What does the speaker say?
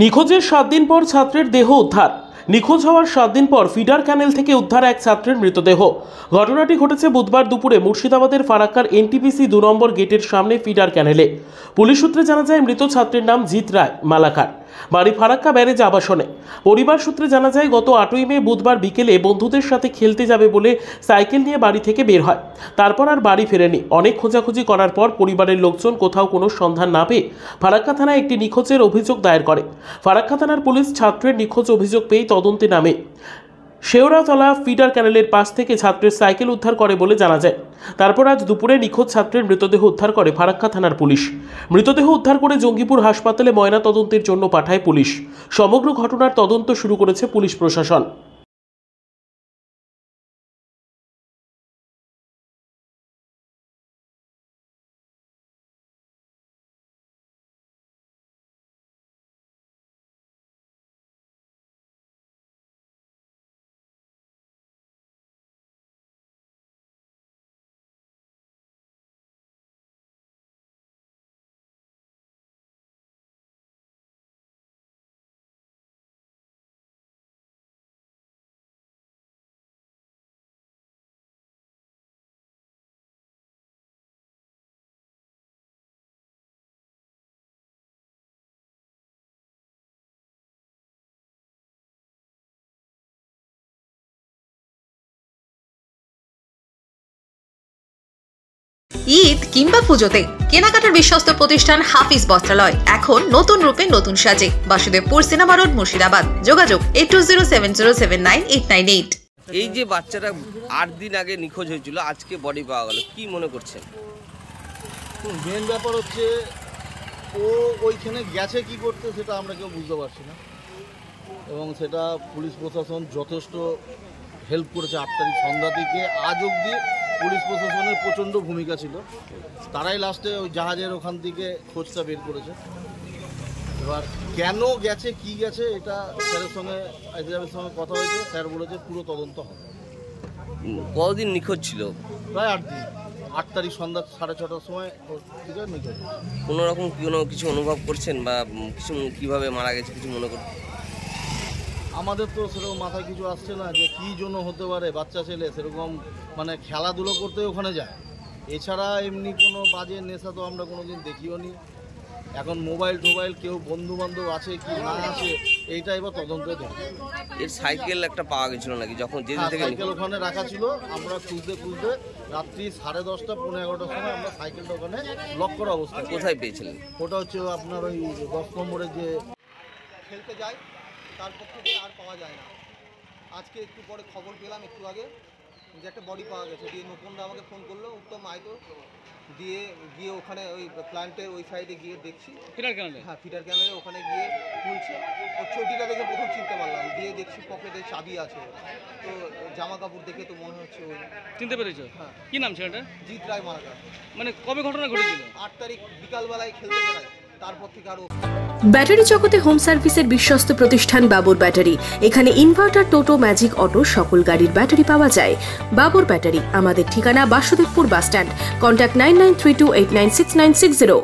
নিখোঁজের 7 দিন পর ছাত্রের দেহ উদ্ধার। নিখোঁজ হওয়ার 7 দিন পর ফিডার ক্যানেল থেকে উদ্ধার এক ছাত্রের মৃতদেহ। ঘটনাটি ঘটেছে বুধবার দুপুরে মুর্শিদাবাদের ফারাক্কার এনটিপিসি 2 নম্বর গেটের সামনে ফিডার ক্যানেলে। পুলিশ সূত্রে জানা যায় মৃত ছাত্রের নাম জিৎ রায়, মালাকার, বাড়ি ফারাক্কা ব্যারেজ আবাসনে। পরিবার সূত্রে জানা যায় গত 8ই মে বুধবার বিকেলে বন্ধুদের সাথে খেলতে যাবে বলে সাইকেল নিয়ে বাড়ি থেকে বের হয়। তারপর আর বাড়ি ফেরেনি। অনেক খোঁজাখুঁজি করার পর পরিবারের লোকজন কোথাও কোনো সন্ধান না পেয়ে ফারাক্কা থানায় একটি নিখোঁজের অভিযোগ দায়ের করে। ফারাক্কা থানার পুলিশ ছাত্রের নিখোঁজ অভিযোগ পেয়ে তদন্তে নামে। শেওড়াতলা ফিডার ক্যানেলের পাশ থেকে ছাত্রের সাইকেল উদ্ধার করে বলে জানা যায়। তারপর আজ দুপুরে নিখোঁজ ছাত্রের মৃতদেহ উদ্ধার করে ফারাক্কা থানার পুলিশ। মৃতদেহ উদ্ধার করে জঙ্গিপুর হাসপাতালে ময়না তদন্তের জন্য পাঠায় পুলিশ। সমগ্র ঘটনার তদন্ত শুরু করেছে পুলিশ প্রশাসন। ঈদ কিংবা পুজোতে কেনাকাটার বিশ্বস্ত প্রতিষ্ঠান হাফিজ বস্ত্রালয় এখন নতুন রূপে নতুন সাজে। Basudebpur cinema road, Murshidabad. যোগাযোগ 8207079898। এই যে বাচ্চাটা 8 দিন আগে নিখোঁজ হয়েছিল, আজকে বডি পাওয়া গেল, কি মনে করছেন? মেন ব্যাপার হচ্ছে ও ওইখানে গেছে কি করতে সেটা আমরা কেউ বুঝতে পারছি না, এবং সেটা পুলিশ প্রশাসন যথেষ্ট হেল্প করেছে। 8 তারিখ সন্ধ্যা থেকে আজ অবধি পুলিশ প্রশাসনের প্রচণ্ড ভূমিকা ছিল। তারাই লাস্টে ওই জাহাজের ওখান থেকে খোঁজটা বের করেছে। এবার কেন গেছে কি গেছে এটা স্যারের সঙ্গে আইজিআরের সঙ্গে কথা হয়েছে, স্যার বলেছে পুরো তদন্ত হবে। কতদিন নিখোঁজ ছিল? প্রায় 8 দিন। 8 তারিখ সন্ধ্যা 6:30টার সময় থেকে নিখোঁজ। কোনো রকম কোনো কিছু অনুভব করছেন বা কিছু কীভাবে মারা গেছে কিছু মনে করছেন? আমাদের তো সেরকম মাথায় কিছু আসছে না যে কী জন্য হতে পারে। বাচ্চা ছেলে সেরকম মানে খেলাধুলো করতে ওখানে যায়, এছাড়া এমনি কোনো বাজে নেশা তো আমরা কোনো দিন দেখিও নি। এখন মোবাইল টোবাইল কেউ বন্ধু বান্ধব আছে কি না আছে এইটা এবার তদন্ত দেয়। এর সাইকেল একটা পাওয়া গেছিল নাকি যখন যেদিন থেকে? সাইকেল ওখানে রাখা ছিল, আমরা খুঁজতে খুঁজতে রাত্রি 10:30 পৌনে 11টার সময় আমরা সাইকেলটা ওখানে লক করা অবস্থা। কোথায় পেয়েছিলেন? ওটা হচ্ছে আপনার ওই 10 নম্বরে যে খেলতে যায়, তারপর থেকে আর পাওয়া যায় না। আজকে একটু পরে খবর পেলাম একটু আগে যে একটা বডি পাওয়া গেছে। দিয়ে নতুনরা আমাকে ফোন করলো, উত্তম মাইতো, দিয়ে গিয়ে ওখানে ওই প্ল্যান্টের ওই সাইডে গিয়ে দেখছি ফিডার ক্যানেলে। হ্যাঁ, ফিডার ক্যানেলে ওখানে গিয়ে খুলছে। ওর চটিটা দেখে প্রথম চিনতে পারলাম, দিয়ে দেখছি পকেটে চাবি আছে। তো জামা কাপড় দেখে তো মনে হচ্ছে ওই। চিনতে পেরেছো? হ্যাঁ। কি নাম ছেলেটা? জিৎ রায়, মালাকার। মানে কবে ঘটনা ঘটেছিল? 8 তারিখ বিকালবেলায় খেলতে বেড়ায়, তারপর থেকে আরও। ব্যাটারি জগতে হোম সার্ভিসের বিশ্বস্ত প্রতিষ্ঠান বাবুর ব্যাটারি। এখানে ইনভার্টার, টোটো, ম্যাজিক, অটো সকল গাড়ির ব্যাটারি পাওয়া যায়। বাবুর ব্যাটারি। আমাদের ঠিকানা বাসুদেবপুর বাসস্ট্যান্ড। কন্ট্যাক্ট 9932896960।